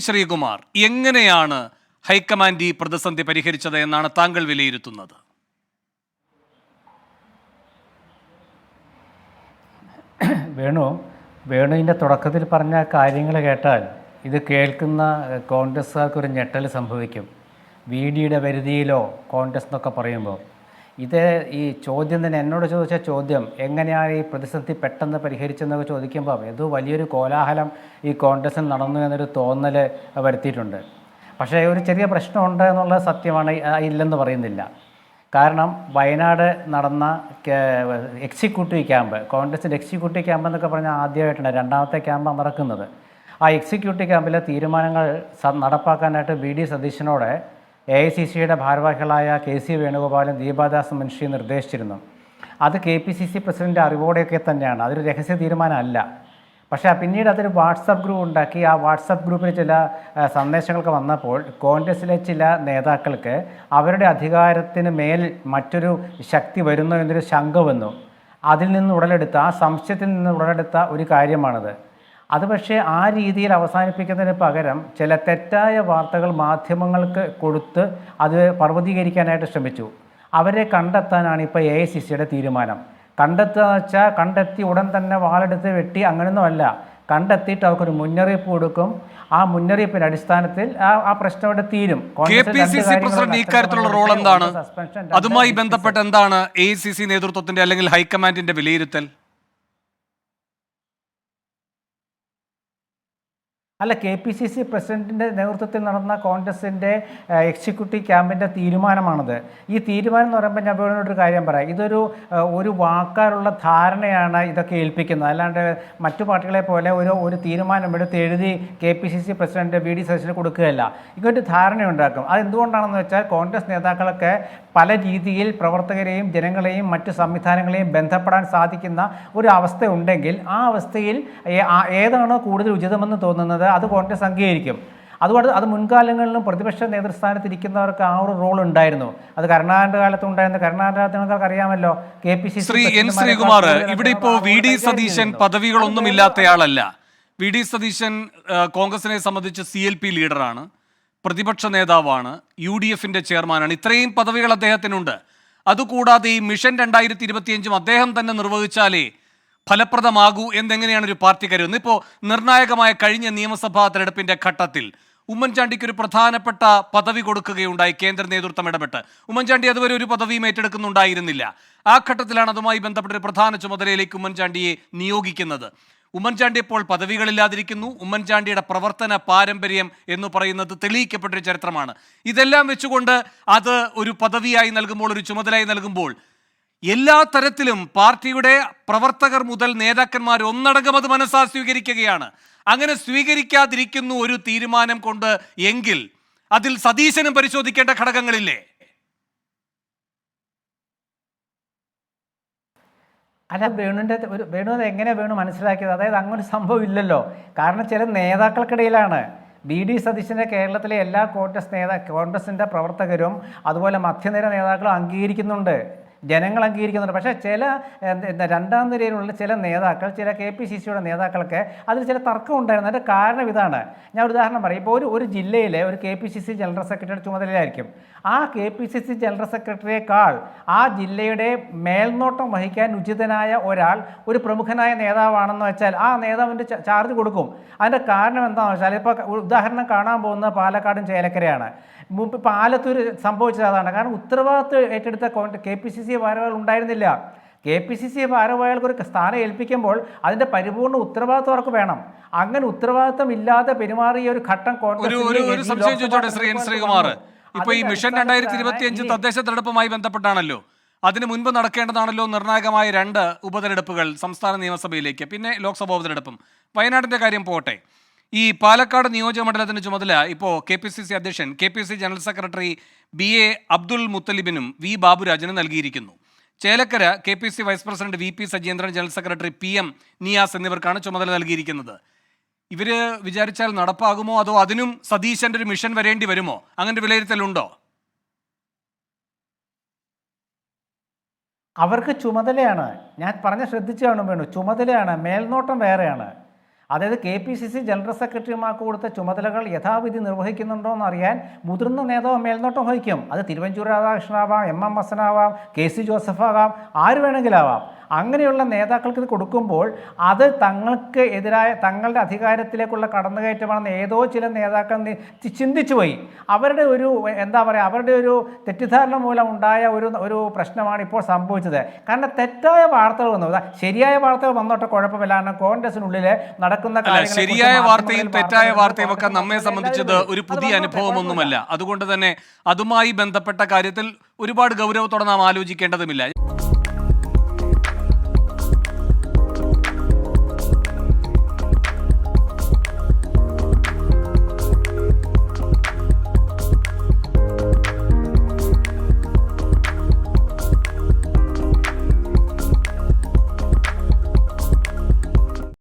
ശ്രീകുമാർ, എങ്ങനെയാണ് ഹൈക്കമാൻഡ് ഈ പ്രതിസന്ധി പരിഹരിച്ചത് എന്നാണ് താങ്കൾ വിലയിരുത്തുന്നത്? വേണുവിൻ്റെ തുടക്കത്തിൽ പറഞ്ഞ കാര്യങ്ങൾ കേട്ടാൽ ഇത് കേൾക്കുന്ന കോൺഗ്രസ്സുകാർക്കൊരു ഞെട്ടൽ സംഭവിക്കും. VDയുടെ വരുതിയിലോ കോൺഗ്രസ് എന്നൊക്കെ പറയുമ്പോൾ ഈ ചോദ്യം തന്നെ എന്നോട് ചോദിച്ച ചോദ്യം എങ്ങനെയാണ് ഈ പ്രതിസന്ധി പെട്ടെന്ന് പരിഹരിച്ചെന്നൊക്കെ ചോദിക്കുമ്പോൾ ഇത് വലിയൊരു കോലാഹലം ഈ കോൺഗ്രസ്സിൽ നടന്നു എന്നൊരു തോന്നൽ വരുത്തിയിട്ടുണ്ട്. പക്ഷേ ഒരു ചെറിയ പ്രശ്നമുണ്ട് എന്നുള്ളത് സത്യമാണ്, ഇല്ലെന്ന് പറയുന്നില്ല. കാരണം വയനാട് നടന്ന എക്സിക്യൂട്ടീവ് ക്യാമ്പ്, കോൺഗ്രസിൻ്റെ എക്സിക്യൂട്ടീവ് ക്യാമ്പ് എന്നൊക്കെ പറഞ്ഞാൽ ആദ്യമായിട്ടുണ്ട്, രണ്ടാമത്തെ ക്യാമ്പ് നടക്കുന്നത്. ആ എക്സിക്യൂട്ടീവ് ക്യാമ്പിലെ തീരുമാനങ്ങൾ നടപ്പാക്കാനായിട്ട് VD സതീശനോട് AICCയുടെ ഭാരവാഹികളായ KC വേണുഗോപാലും ദീപാദാസ് മുൻഷിയും നിർദ്ദേശിച്ചിരുന്നു. അത് KPCC പ്രസിഡൻ്റ് അറിവോടെയൊക്കെ തന്നെയാണ്, അതൊരു രഹസ്യ തീരുമാനമല്ല. പക്ഷേ പിന്നീട് അതൊരു വാട്സപ്പ് ഗ്രൂപ്പ് ഉണ്ടാക്കി. ആ വാട്സപ്പ് ഗ്രൂപ്പിൽ ചില സന്ദേശങ്ങളൊക്കെ വന്നപ്പോൾ കോൺഗ്രസ്സിലെ ചില നേതാക്കൾക്ക് അവരുടെ അധികാരത്തിന് മേൽ മറ്റൊരു ശക്തി വരുന്നു എന്നൊരു ശങ്ക വന്നു. അതിൽ നിന്ന് ഉടലെടുത്ത, ആ സംശയത്തിൽ നിന്ന് ഉടലെടുത്ത ഒരു കാര്യമാണത്. അത് പക്ഷേ ആ രീതിയിൽ അവസാനിപ്പിക്കുന്നതിന് പകരം ചില തെറ്റായ വാർത്തകൾ മാധ്യമങ്ങൾക്ക് കൊടുത്ത് അത് പർവ്വതീകരിക്കാനായിട്ട് ശ്രമിച്ചു. അവരെ കണ്ടെത്താനാണ് ഇപ്പോൾ AICCയുടെ തീരുമാനം. കണ്ടെത്തുക എന്ന് വെച്ചാൽ കണ്ടെത്തി ഉടൻ തന്നെ വാളെടുത്ത് വെട്ടി അങ്ങനെയൊന്നുമല്ല. കണ്ടെത്തിയിട്ട് അവർക്കൊരു മുന്നറിയിപ്പ് കൊടുക്കും. ആ മുന്നറിയിപ്പിന്റെ അടിസ്ഥാനത്തിൽ ആ പ്രശ്നം ഇവിടെ തീരും. KPCC പ്രസിഡന്റ് ഇക്കാര്യത്തിലുള്ള റോൾ എന്താണ്? അതുമായി ബന്ധപ്പെട്ട് എന്താണ് AICC നേതൃത്വത്തിന്റെ അല്ലെങ്കിൽ ഹൈക്കമാൻഡിന്റെ വിലയിരുത്തൽ? അല്ല, KPCC പ്രസിഡന്റിൻ്റെ നേതൃത്വത്തിൽ നടന്ന കോൺഗ്രസിൻ്റെ എക്സിക്യൂട്ടീവ് ക്യാമ്പിൻ്റെ തീരുമാനമാണത്. ഈ തീരുമാനം എന്ന് പറയുമ്പോൾ ഞാൻ വേറൊരു കാര്യം പറയാം, ഒരു വാക്കാലുള്ള ധാരണയാണ് ഇതൊക്കെ ഏൽപ്പിക്കുന്നത്. അല്ലാണ്ട് മറ്റു പാർട്ടികളെ പോലെ ഒരു തീരുമാനമെടുത്ത് എഴുതി KPCC പ്രസിഡന്റ് VD സതീശന് കൊടുക്കുകയല്ല. ഇങ്ങനൊരു ധാരണയുണ്ടാക്കും. അതെന്തുകൊണ്ടാണെന്ന് വെച്ചാൽ കോൺഗ്രസ് നേതാക്കളൊക്കെ പല രീതിയിൽ പ്രവർത്തകരെയും ജനങ്ങളെയും മറ്റു സംവിധാനങ്ങളെയും ബന്ധപ്പെടാൻ സാധിക്കുന്ന ഒരു അവസ്ഥ ഉണ്ടെങ്കിൽ ആ അവസ്ഥയിൽ ഏതാണോ കൂടുതൽ ഉചിതമെന്ന് തോന്നുന്നത് അത് കോൺഗ്രസ് അംഗീകരിക്കും. അതുകൊണ്ട് അത് മുൻകാലങ്ങളിലും പ്രതിപക്ഷ നേതൃസ്ഥാനത്തിരിക്കുന്നവർക്ക് ആ ഒരു റോൾ ഉണ്ടായിരുന്നു. അത് കരുണാകരന്റെ കാലത്ത് ഉണ്ടായിരുന്നു. കരുണാകരന്റെ നിങ്ങൾക്ക് അറിയാമല്ലോ, KPCC ശ്രീകുമാർ, ഇവിടെ ഇപ്പോൾ VD സതീശൻ പദവികളൊന്നുമില്ലാത്തയാളല്ല. VD സതീശൻ കോൺഗ്രസിനെ സംബന്ധിച്ച് CLP ലീഡറാണ്, പ്രതിപക്ഷ നേതാവാണ്, UDFന്റെ ചെയർമാനാണ്. ഇത്രയും പദവികൾ അദ്ദേഹത്തിനുണ്ട്. അതുകൂടാതെ ഈ മിഷൻ 2025 അദ്ദേഹം തന്നെ നിർവഹിച്ചാലേ ഫലപ്രദമാകൂ എന്നെങ്ങനെയാണ് ഒരു പാർട്ടി കരുതുന്നത്? ഇപ്പോൾ നിർണായകമായ കഴിഞ്ഞ നിയമസഭാ തെരഞ്ഞെടുപ്പിന്റെ ഘട്ടത്തിൽ ഉമ്മൻചാണ്ടിക്ക് ഒരു പ്രധാനപ്പെട്ട പദവി കൊടുക്കുകയുണ്ടായി കേന്ദ്ര നേതൃത്വം ഇടപെട്ട്. ഉമ്മൻചാണ്ടി അതുവരെ ഒരു പദവിയും ഏറ്റെടുക്കുന്നുണ്ടായിരുന്നില്ല. ആ ഘട്ടത്തിലാണ് അതുമായി ബന്ധപ്പെട്ട ഒരു പ്രധാന ചുമതലയിലേക്ക് ഉമ്മൻചാണ്ടിയെ നിയോഗിക്കുന്നത്. ഉമ്മൻചാണ്ടി ഇപ്പോൾ പദവികളില്ലാതിരിക്കുന്നു. ഉമ്മൻചാണ്ടിയുടെ പ്രവർത്തന പാരമ്പര്യം എന്ന് പറയുന്നത് തെളിയിക്കപ്പെട്ടൊരു ചരിത്രമാണ്. ഇതെല്ലാം വെച്ചുകൊണ്ട് അത് ഒരു പദവിയായി നൽകുമ്പോൾ, ഒരു ചുമതലയായി നൽകുമ്പോൾ എല്ലാ തരത്തിലും പാർട്ടിയുടെ പ്രവർത്തകർ മുതൽ നേതാക്കന്മാർ ഒന്നടങ്കം അത് മനസ്സാ സ്വീകരിക്കുകയാണ്. അങ്ങനെ സ്വീകരിക്കാതിരിക്കുന്നു ഒരു തീരുമാനം കൊണ്ട് എങ്കിൽ അതിൽ സതീശനും പരിശോധിക്കേണ്ട ഘടകങ്ങളില്ലേ? അല്ല, വേണു എങ്ങനെ മനസ്സിലാക്കിയത്? അതായത് അങ്ങനെ സംഭവം ഇല്ലല്ലോ. കാരണം ചില നേതാക്കൾക്കിടയിലാണ്. VD സതീശനെ കേരളത്തിലെ എല്ലാ കോൺഗ്രസിൻ്റെ പ്രവർത്തകരും അതുപോലെ മധ്യനിര നേതാക്കളും അംഗീകരിക്കുന്നുണ്ട്, ജനങ്ങൾ അംഗീകരിക്കുന്നുണ്ട്. പക്ഷേ ചില രണ്ടാം നിരയിലുള്ള ചില നേതാക്കൾ, ചില KPCCയുടെ നേതാക്കൾക്ക് അതിൽ ചില തർക്കം ഉണ്ടായിരുന്നു. അതിൻ്റെ കാരണം ഇതാണ്. ഞാൻ ഒരു ഉദാഹരണം പറയും. ഇപ്പോൾ ഒരു ജില്ലയിലെ ഒരു KPCC ജനറൽ സെക്രട്ടറിയുടെ ചുമതലയായിരിക്കും. ആ KPCC ജനറൽ സെക്രട്ടറിയേക്കാൾ ആ ജില്ലയുടെ മേൽനോട്ടം വഹിക്കാൻ ഉചിതനായ ഒരാൾ ഒരു പ്രമുഖനായ നേതാവാണെന്ന് വെച്ചാൽ ആ നേതാവിൻ്റെ ചാർജ് കൊടുക്കും. അതിൻ്റെ കാരണം എന്താണെന്ന് വെച്ചാൽ, ഇപ്പോൾ ഉദാഹരണം കാണാൻ പോകുന്ന പാലക്കാടും ചേലക്കരയാണ്. മുമ്പ് പാലത്തൂർ സംഭവിച്ചത് അതാണ്. കാരണം ഉത്തരവാദിത്വം ഏറ്റെടുത്ത KPCC ഭാരവാഹികൾ ഉണ്ടായിരുന്നില്ല. KPCC ഭാരവാഹികൾക്ക് ഒരു സ്ഥാനം ഏൽപ്പിക്കുമ്പോൾ അതിൻ്റെ പരിപൂർണ്ണ ഉത്തരവാദിത്വം അവർക്ക് വേണം. അങ്ങനെ ഉത്തരവാദിത്വം ഇല്ലാതെ പെരുമാറിയ ഒരു ഘട്ടം ശ്രീകുമാർ, ഇപ്പൊ ഈ മിഷൻ 2025 തദ്ദേശ തെരഞ്ഞെടുപ്പുമായി ബന്ധപ്പെട്ടാണല്ലോ. അതിന് മുൻപ് നടക്കേണ്ടതാണല്ലോ നിർണായകമായ 2 ഉപതെരഞ്ഞെടുപ്പുകൾ, സംസ്ഥാന നിയമസഭയിലേക്ക്, പിന്നെ ലോക്സഭാ ഉപതെരഞ്ഞെടുപ്പും. വയനാടിന്റെ കാര്യം പോട്ടെ. ഈ പാലക്കാട് നിയോജക മണ്ഡലത്തിന്റെ ചുമതല ഇപ്പോൾ KPCC അധ്യക്ഷൻ KPCC general secretary BA Abdul മുത്തലിബിനും V ബാബുരാജിനും നൽകിയിരിക്കുന്നു. Chelakkara KPCC vice president VP Sajeendran, general secretary PM Niyas എന്നിവർക്കാണ് ചുമതല നൽകിയിരിക്കുന്നത്. ഇവര് വിചാരിച്ചാൽ നടപ്പാകുമോ, അതോ അതിനും സതീശന്റെ ഒരു മിഷൻ വരേണ്ടി വരുമോ? അങ്ങനെ വിലയിരുത്തലുണ്ടോ? അവർക്ക് ചുമതലയാണ്. ഞാൻ പറഞ്ഞ ശ്രദ്ധിച്ചാണ് വേണു, ചുമതലയാണ്, മേൽനോട്ടം വേറെയാണ്. അതായത് KPCC ജനറൽ സെക്രട്ടറിമാർക്ക് കൊടുത്ത ചുമതലകൾ യഥാവിധി നിർവഹിക്കുന്നുണ്ടോ എന്ന് അറിയാൻ മുതിർന്ന നേതാവ് മേൽനോട്ടം വഹിക്കും. അത് തിരുവഞ്ചൂർ രാധാകൃഷ്ണനാവാം, MM ഹസനാവാം, KC ജോസഫ് ആകാം, ആര് വേണമെങ്കിലാവാം. അങ്ങനെയുള്ള നേതാക്കൾക്ക് ഇത് കൊടുക്കുമ്പോൾ അത് തങ്ങൾക്ക് എതിരായ തങ്ങളുടെ അധികാരത്തിലേക്കുള്ള കടന്നുകയറ്റമാണെന്ന് ഏതോ ചില നേതാക്കൾ ചിന്തിച്ചു പോയി. അവരുടെ ഒരു എന്താ പറയുക, അവരുടെ ഒരു തെറ്റിദ്ധാരണ മൂലം ഉണ്ടായ ഒരു പ്രശ്നമാണ് ഇപ്പോൾ സംഭവിച്ചത്. കാരണം തെറ്റായ വാർത്തകൾ വന്നു, ശരിയായ വാർത്തകൾ വന്നോട്ടെ കുഴപ്പമില്ല. കാരണം കോൺഗ്രസിനുള്ളിൽ നടക്കുന്ന ശരിയായ വാർത്തയും തെറ്റായ വാർത്തയും ഒക്കെ നമ്മെ സംബന്ധിച്ചത് ഒരു പുതിയ അനുഭവമൊന്നുമല്ല. അതുകൊണ്ട് തന്നെ അതുമായി ബന്ധപ്പെട്ട കാര്യത്തിൽ ഒരുപാട് ഗൗരവത്തോടെ നാം ആലോചിക്കേണ്ടതുമില്ല.